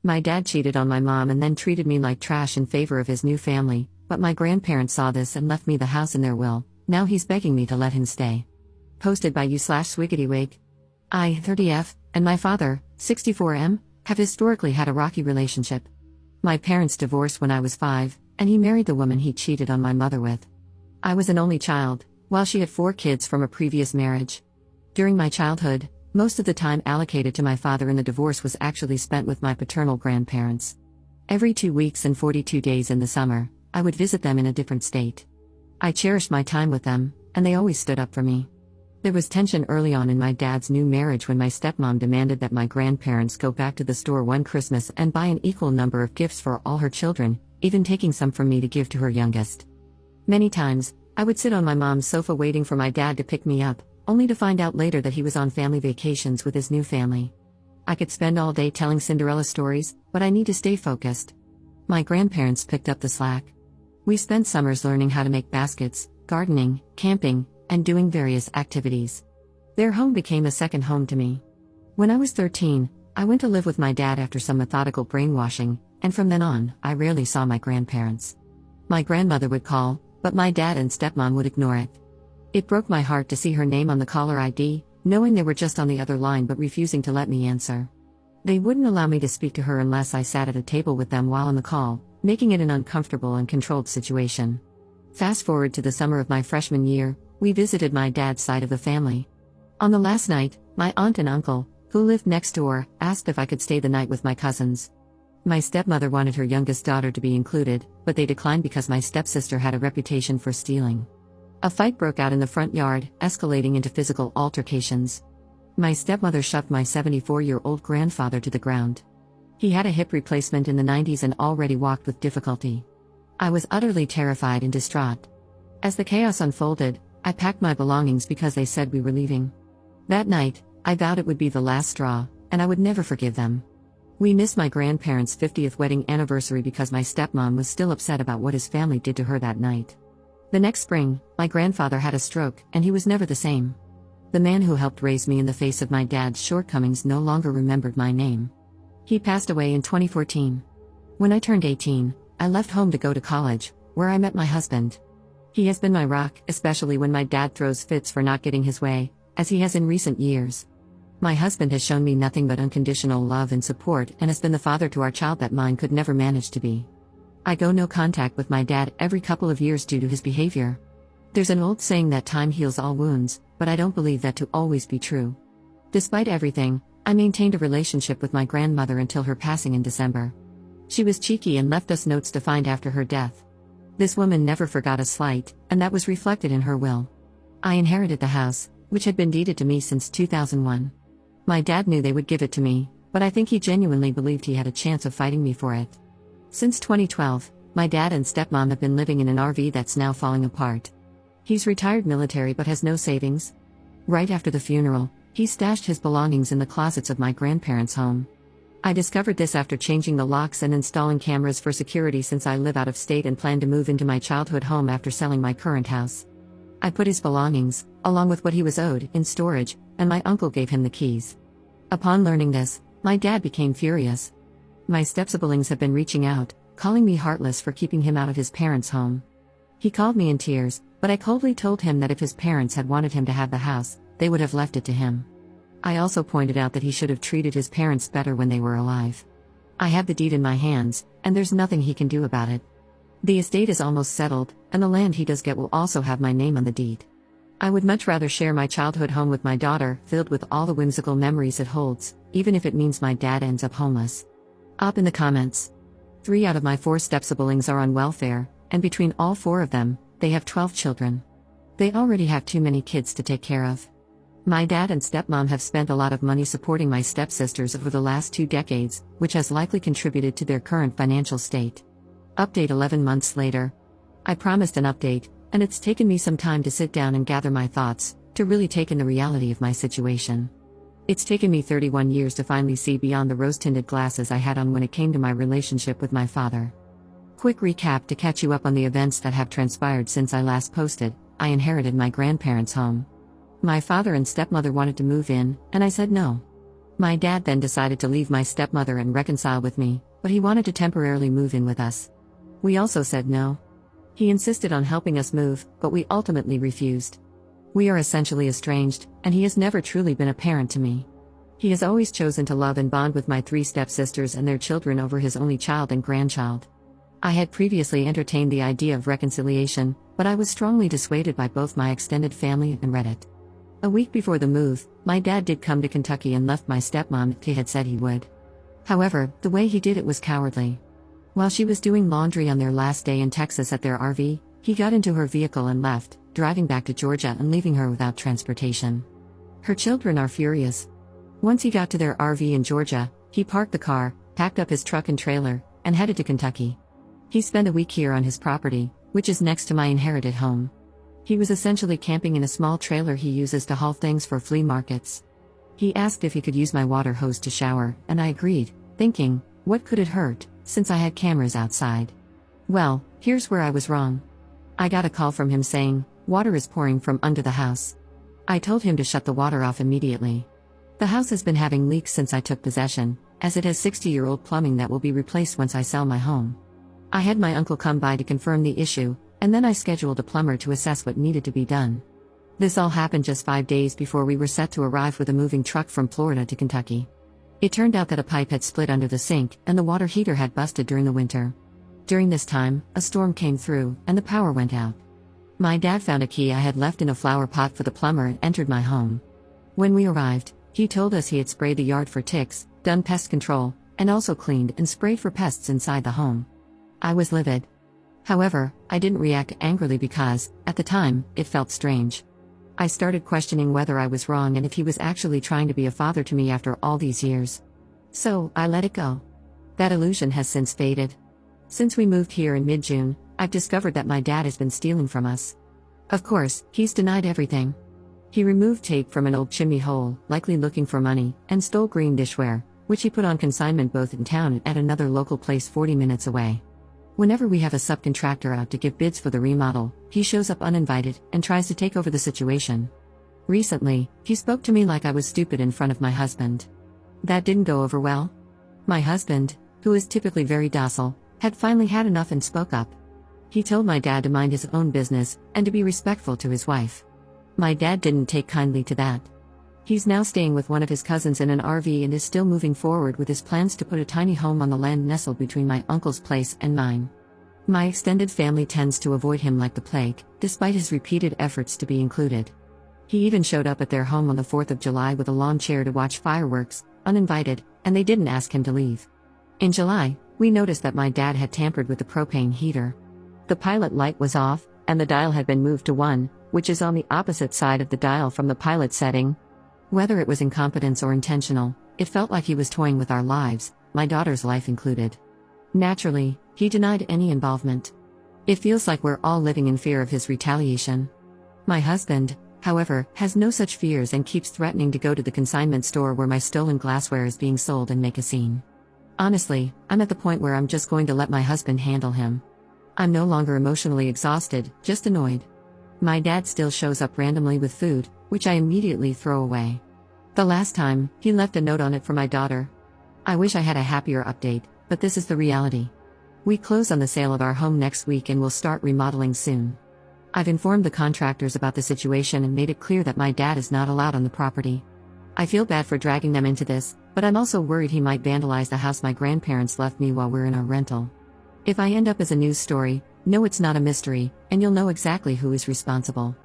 My dad cheated on my mom and then treated me like trash in favor of his new family, but my grandparents saw this and left me the house in their will. Now he's begging me to let him stay. Posted by you/Swiggitywig. I, 30F, and my father, 64M, have historically had a rocky relationship. My parents divorced when I was 5, and he married the woman he cheated on my mother with. I was an only child, while she had 4 kids from a previous marriage. During my childhood, most of the time allocated to my father in the divorce was actually spent with my paternal grandparents. Every 2 weeks and 42 days in the summer, I would visit them in a different state. I cherished my time with them, and they always stood up for me. There was tension early on in my dad's new marriage when my stepmom demanded that my grandparents go back to the store one Christmas and buy an equal number of gifts for all her children, even taking some from me to give to her youngest. Many times, I would sit on my mom's sofa waiting for my dad to pick me up, only to find out later that he was on family vacations with his new family. I could spend all day telling Cinderella stories, but I need to stay focused. My grandparents picked up the slack. We spent summers learning how to make baskets, gardening, camping, and doing various activities. Their home became a second home to me. When I was 13, I went to live with my dad after some methodical brainwashing, and from then on, I rarely saw my grandparents. My grandmother would call, but my dad and stepmom would ignore it. It broke my heart to see her name on the caller ID, knowing they were just on the other line but refusing to let me answer. They wouldn't allow me to speak to her unless I sat at a table with them while on the call, making it an uncomfortable and controlled situation. Fast forward to the summer of my freshman year, we visited my dad's side of the family. On the last night, my aunt and uncle, who lived next door, asked if I could stay the night with my cousins. My stepmother wanted her youngest daughter to be included, but they declined because my stepsister had a reputation for stealing. A fight broke out in the front yard, escalating into physical altercations. My stepmother shoved my 74-year-old grandfather to the ground. He had a hip replacement in the 90s and already walked with difficulty. I was utterly terrified and distraught. As the chaos unfolded, I packed my belongings because they said we were leaving. That night, I vowed it would be the last straw, and I would never forgive them. We missed my grandparents' 50th wedding anniversary because my stepmom was still upset about what his family did to her that night. The next spring, my grandfather had a stroke, and he was never the same. The man who helped raise me in the face of my dad's shortcomings no longer remembered my name. He passed away in 2014. When I turned 18, I left home to go to college, where I met my husband. He has been my rock, especially when my dad throws fits for not getting his way, as he has in recent years. My husband has shown me nothing but unconditional love and support and has been the father to our child that mine could never manage to be. I go no contact with my dad every couple of years due to his behavior. There's an old saying that time heals all wounds, but I don't believe that to always be true. Despite everything, I maintained a relationship with my grandmother until her passing in December. She was cheeky and left us notes to find after her death. This woman never forgot a slight, and that was reflected in her will. I inherited the house, which had been deeded to me since 2001. My dad knew they would give it to me, but I think he genuinely believed he had a chance of fighting me for it. Since 2012, my dad and stepmom have been living in an RV that's now falling apart. He's retired military but has no savings. Right after the funeral, he stashed his belongings in the closets of my grandparents' home. I discovered this after changing the locks and installing cameras for security since I live out of state and plan to move into my childhood home after selling my current house. I put his belongings, along with what he was owed, in storage, and my uncle gave him the keys. Upon learning this, my dad became furious. My step-siblings have been reaching out, calling me heartless for keeping him out of his parents' home. He called me in tears, but I coldly told him that if his parents had wanted him to have the house, they would have left it to him. I also pointed out that he should have treated his parents better when they were alive. I have the deed in my hands, and there's nothing he can do about it. The estate is almost settled, and the land he does get will also have my name on the deed. I would much rather share my childhood home with my daughter, filled with all the whimsical memories it holds, even if it means my dad ends up homeless. Up in the comments. 3 out of my 4 step-siblings are on welfare, and between all 4 of them, they have 12 children. They already have too many kids to take care of. My dad and stepmom have spent a lot of money supporting my stepsisters over the last 2 decades, which has likely contributed to their current financial state. Update 11 months later. I promised an update, and it's taken me some time to sit down and gather my thoughts, to really take in the reality of my situation. It's taken me 31 years to finally see beyond the rose-tinted glasses I had on when it came to my relationship with my father. Quick recap to catch you up on the events that have transpired since I last posted. I inherited my grandparents' home. My father and stepmother wanted to move in, and I said no. My dad then decided to leave my stepmother and reconcile with me, but he wanted to temporarily move in with us. We also said no. He insisted on helping us move, but we ultimately refused. We are essentially estranged, and he has never truly been a parent to me. He has always chosen to love and bond with my 3 stepsisters and their children over his only child and grandchild. I had previously entertained the idea of reconciliation, but I was strongly dissuaded by both my extended family and Reddit. A week before the move, my dad did come to Kentucky and left my stepmom as he had said he would. However, the way he did it was cowardly. While she was doing laundry on their last day in Texas at their RV, he got into her vehicle and left, driving back to Georgia and leaving her without transportation. Her children are furious. Once he got to their RV in Georgia, he parked the car, packed up his truck and trailer, and headed to Kentucky. He spent a week here on his property, which is next to my inherited home. He was essentially camping in a small trailer he uses to haul things for flea markets. He asked if he could use my water hose to shower, and I agreed, thinking, what could it hurt, since I had cameras outside? Well, here's where I was wrong. I got a call from him saying, water is pouring from under the house. I told him to shut the water off immediately. The house has been having leaks since I took possession, as it has 60-year-old plumbing that will be replaced once I sell my home. I had my uncle come by to confirm the issue, and then I scheduled a plumber to assess what needed to be done. This all happened just 5 days before we were set to arrive with a moving truck from Florida to Kentucky. It turned out that a pipe had split under the sink, and the water heater had busted during the winter. During this time, a storm came through, and the power went out. My dad found a key I had left in a flower pot for the plumber and entered my home. When we arrived, he told us he had sprayed the yard for ticks, done pest control, and also cleaned and sprayed for pests inside the home. I was livid. However, I didn't react angrily because, at the time, it felt strange. I started questioning whether I was wrong and if he was actually trying to be a father to me after all these years. So, I let it go. That illusion has since faded. Since we moved here in mid-June, I've discovered that my dad has been stealing from us. Of course, he's denied everything. He removed tape from an old chimney hole, likely looking for money, and stole green dishware, which he put on consignment both in town and at another local place 40 minutes away. Whenever we have a subcontractor out to give bids for the remodel, he shows up uninvited and tries to take over the situation. Recently, he spoke to me like I was stupid in front of my husband. That didn't go over well. My husband, who is typically very docile, had finally had enough and spoke up. He told my dad to mind his own business and to be respectful to his wife. My dad didn't take kindly to that. He's now staying with one of his cousins in an RV and is still moving forward with his plans to put a tiny home on the land nestled between my uncle's place and mine. My extended family tends to avoid him like the plague, despite his repeated efforts to be included. He even showed up at their home on the 4th of July with a lawn chair to watch fireworks, uninvited, and they didn't ask him to leave. In July, we noticed that my dad had tampered with the propane heater. The pilot light was off, and the dial had been moved to 1, which is on the opposite side of the dial from the pilot setting. Whether it was incompetence or intentional, it felt like he was toying with our lives, my daughter's life included. Naturally, he denied any involvement. It feels like we're all living in fear of his retaliation. My husband, however, has no such fears and keeps threatening to go to the consignment store where my stolen glassware is being sold and make a scene. Honestly, I'm at the point where I'm just going to let my husband handle him. I'm no longer emotionally exhausted, just annoyed. My dad still shows up randomly with food, which I immediately throw away. The last time, he left a note on it for my daughter. I wish I had a happier update, but this is the reality. We close on the sale of our home next week and will start remodeling soon. I've informed the contractors about the situation and made it clear that my dad is not allowed on the property. I feel bad for dragging them into this, but I'm also worried he might vandalize the house my grandparents left me while we're in our rental. If I end up as a news story, know it's not a mystery, and you'll know exactly who is responsible.